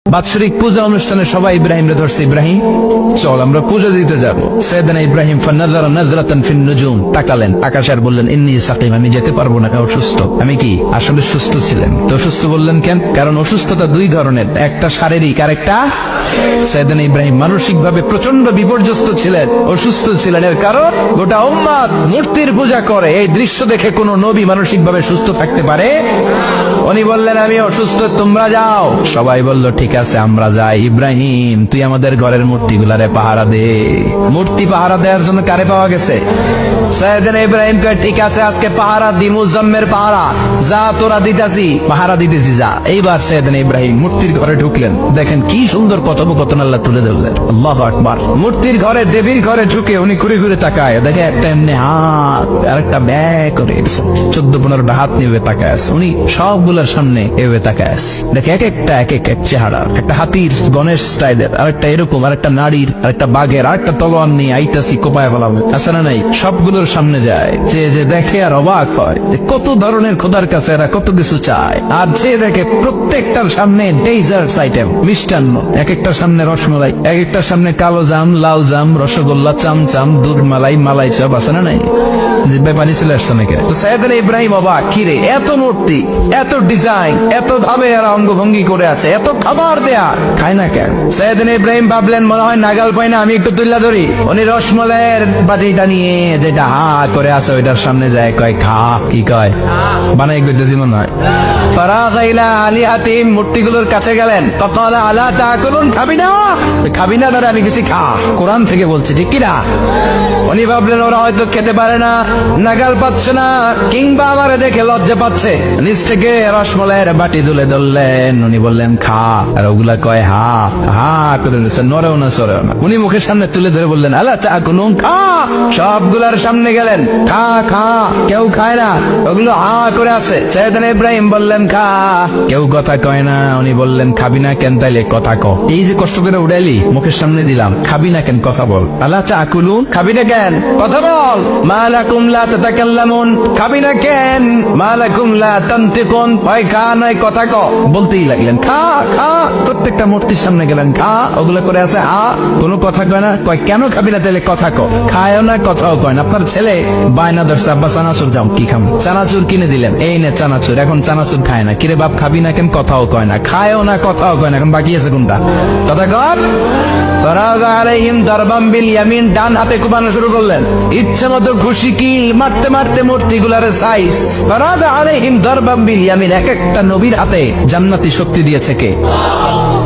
বাৎসরিক পূজা অনুষ্ঠানে সবাই ইব্রাহিমরে ধরছে, ইব্রাহিম চল আমরা পূজা দিতে যাব। সাইয়েদনা ইব্রাহিম ফানাযারা নাযরাতান ফিন নুজুম, তাকালেন আকাশে আর বললেন ইন্নী সাকিম, আমি যেতে পারবো না, আমি অসুস্থ। আমি কি আসলে সুস্থ ছিলেন? তো অসুস্থ বললেন কেন? কারণ অসুস্থতা দুই ধরনের, একটা শারীরিক আর একটা। সাইয়েদনা ইব্রাহিম মানসিক ভাবে প্রচন্ড বিপর্যস্ত ছিলেন, অসুস্থ ছিলেন। এর কারণ গোটা উম্মত মূর্তির পূজা করে, এই দৃশ্য দেখে কোন নবী মানসিক ভাবে সুস্থ থাকতে পারে? উনি বললেন আমি অসুস্থ, তোমরা যাও। সবাই বলল ঠিক আছে আমরা যাই। ইব্রাহিম তুই আমাদের ঘরের মূর্তিগুলারে পাহারা দে। মূর্তি পাহারা দেওয়ার জন্য কারে পাওয়া গেছে? সাইয়েদনা ইব্রাহিম কয় ঠিক আছে আজকে পাহারা দি, মুজাম্মের পাহারা, যা তোরা দিতাছি পাহারা দিতেছি যা। এইবার সাইয়েদনা ইব্রাহিম মূর্তির ঘরে ঢুকলেন, দেখেন কি সুন্দর কথোপকথন আল্লাহ তুলে ধরলেন। আল্লাহু আকবার। মূর্তির ঘরে, দেবীর ঘরে ঢুকে উনি ঘুরে ঘুরে তাকায়, দেখে একটা এমনি হাত আর একটা ব্যাগ করে 14-15টা হাত নিয়ে তাকায় আছে। উনি সবগুলোর সামনে এভাবে তাকায় আছে, দেখে এক একটা এক এক চেহারা, একটা হাতির গণেশ স্টাইলের, আরেকটা এরকম, আরেকটা নারীর, আরেকটা বাঘের, আরেকটা তলোয়ার নিয়ে আইতাছি কোপায় ফেলাবে আছে না নাই। সবগুলোর সামনে যায়, যে দেখে আর অবাক হয় কত ধরনের খোদার কাছে এরা কত কিছু চায়। আর যে দেখে প্রত্যেকটার সামনে ডেজার্টস আইটেম, মিষ্টান্ন, এক একটার সামনে রসমালাই, এক একটার সামনে কালো জাম, লাল জাম, রসগোল্লা, চামচাম, দুধ মালাই, মালাই চপ আছে না নাই। জিব্বায় পানি চলে আসছে নাকি? তো সাইয়েদনা ইব্রাহিম অবাক, কিরে এত মূর্তি, এত ডিজাইন, এত ভাবে এরা অঙ্গভঙ্গি করে আছে, এত খাবার দেয়া, খায় না কেন? সাইয়েদনা ইব্রাহিম ভাবলেন মনে হয় নাগাল পাই না, আমি একটু তুল্লা ধরি। উনি রসমালাইয়ের বাটিটা নিয়ে যেটা হা করে আছে ওইটার সামনে যায়, কয় খা। কি কয়? বানাই করতেছি মনে হয়। ফারাগা ইলা আলিহাতিহিম, মূর্তিগুলোর কাছে গেলেন। ফাকালা আলা তাকুলুন, খাবি না? খাবি না দাদা, আমি কিছু খা। কোরআন থেকে বলছে, ঠিক কিনা? উনি ভাবলেন ওরা হয়তো খেতে পারে না, নাগাল পাচ্ছে না, কিংবা আমারে দেখে লজ্জা পাচ্ছে। নিচ থেকে রসমালাইয়ের বাটি তুলে ধরলেন, উনি বললেন খা। আর ওগুলা কয় হা হা করে নিচ্ছে, নড়েও না সরেও না। উনি মুখের সামনে তুলে ধরে বললেন আলা তাকুলুন, খা। সবগুলার সামনে গেলেন, খা খা। কেউ খায় না, ওগুলো হা করে আছে। সাইয়েদনা ইব্রাহিম বললেন খা, কেউ কথা কয় না। উনি বললেন খাবি না কেন? তাইলে কথা ক। এই যে কষ্ট করে উড়াইলি, মুখের সামনে দিলাম, খাবি না কেন? কথা বল। আলা তাকুলুন, খাবি না কেন? কথা বল। মা লাকুম লা তাতাকাল্লামুন, খাবি না কেন? মা লাকুম লা তানতিকুন, হয় খা নয় কথা ক। বলতেই লাগলেন খা খা। প্রত্যেকটা মূর্তির সামনে গেলেন, খা। ওগুলো করে আছে হা, কোনো কথা কয় না। কয় কেন খাবি না? তাইলে কথা ক। খায়ও না, কথাও কয় না। আপনার ছেলে বায়না ধরছে, আব্বা চানাচুর দাও। কি খাম? চানাচুর কিনে দিলেন, এই নে চানাচুর। এখন চানাচুর খায় না। কিরে বাপ খাবি না কেন? কথাও কয় না। খায়ও না, কথাও কয় না। এখন বাকি আছে কোনটা? কথা কর। ফারাগা আলাইহিম দারবাম বিল ইয়ামিন, ডান হাতে কুবানো শুরু করলেন। ইচ্ছা মতো ঘুষি কিল মারতে মারতে মূর্তিগুলার সাইজ। ফারাগা আলাইহিম দারবাম বিল ইয়ামিন, এক একটা নবীর হাতে জান্নাতি শক্তি দিয়েছে কে?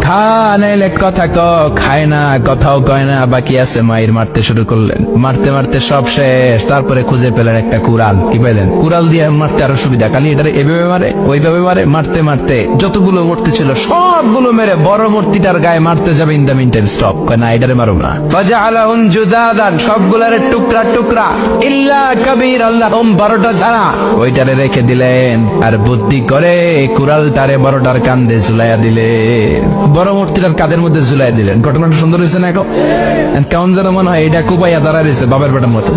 খা নাইলে কথা ক। খায় না, কথাও কয় না, বাকি আছে মায়ের। মারতে শুরু করলেন, মারতে মারতে সব শেষ। তারপরে খুঁজে পেলেন একটা কুড়াল। কি পেলেন? কুড়াল দিয়ে মারতে আরো সুবিধা। খালি এটারে এভাবে মারে, ওইভাবে মারে। মারতে মারতে যতগুলো মূর্তি ছিল সবগুলো মেরে বড় মূর্তিটার গায়ে মারতে যাবে। In the mean time stop, কয় না এটারে মারো না। ফাজআলাহুম জুদাদান, সবগুলারে টুকরা টুকরা। ইল্লা কাবীর আল্লাহুম, 12টা ছাড়া ওইটারে রেখে দিলেন। আর বুদ্ধি করে কুড়ালটারে বড়টার কান্দে ঝুলাইয়া দিলেন, বড় মূর্তিটার কাদের মধ্যে ঝুলাই দিলেন। ঘটনাটা সুন্দর হয়েছে না? কেমন যেন মনে হয় এটা কুপাইয়া দাঁড়ায় রয়েছে বাবার বেটার মতো।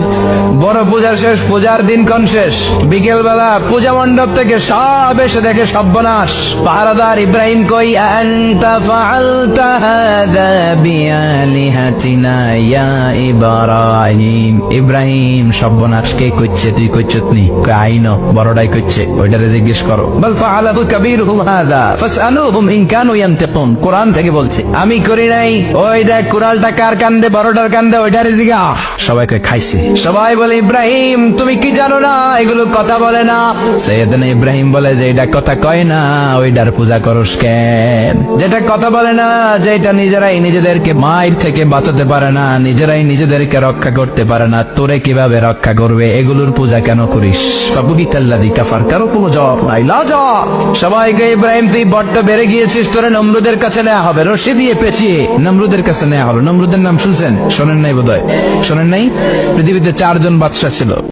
বড় পূজার শেষ, পূজার দিন কোন শেষ? বিকেল বেলা পূজা মণ্ডপ থেকে সব এসে দেখে সর্বনাশ। পাহারাদার ইব্রাহিম কই, আনতা ফাআলতা হাযা বিআলিহাতিনা ইয়া ইব্রাহিম। ইব্রাহিম সর্বনাশ কে কইছে? তুই কইছতনি? কই আইনো বড়টাই কইছে, ওইটারে জিজ্ঞেস করো। বল ফাআলাহু কাবীরুহুম হাযা ফাসআলুহুম ইন কানু ইয়ানতিকুন, কোরআন থেকে বলছে, আমি করি নাই। ওই দেখ কুড়ালটা কার কান্দে, বড়টার কান্দে, ওইটারে জিগা। সবাই কয় খাইছে। সবাই বলে ইব্রাহিম তুমি কি জানো না এগুলো কথা বলে না? সাইয়েদনা ইব্রাহিম বলে যে এটা কথা কয় না, ওইটার পূজা করস কেন? যেটা কথা বলে না, যেটা নিজেরাই নিজেদেরকে মায়ের থেকে বাঁচাতে পারে না, নিজেরাই নিজেদেরকে রক্ষা করতে পারে না, তোরে কিভাবে রক্ষা করবে? এগুলোর পূজা কেন করিস? ফাবুহিতাল্লাযী কাফার, কারো কোনো জবাব নাই। লাজা সবাইকে, ইব্রাহিম তুই বড্ড বেড়ে গিয়েছিস, তোরে নমরুদের কাছে নেওয়া হবে, রশি দিয়ে পেঁচিয়ে নমরুদের কাছে নেওয়া হলো। নমরুদের নাম শুনছেন? শোনেন নাই বোধহয়। শোনেন নাই? পৃথিবীতে 4 জন বাদশা ছিল।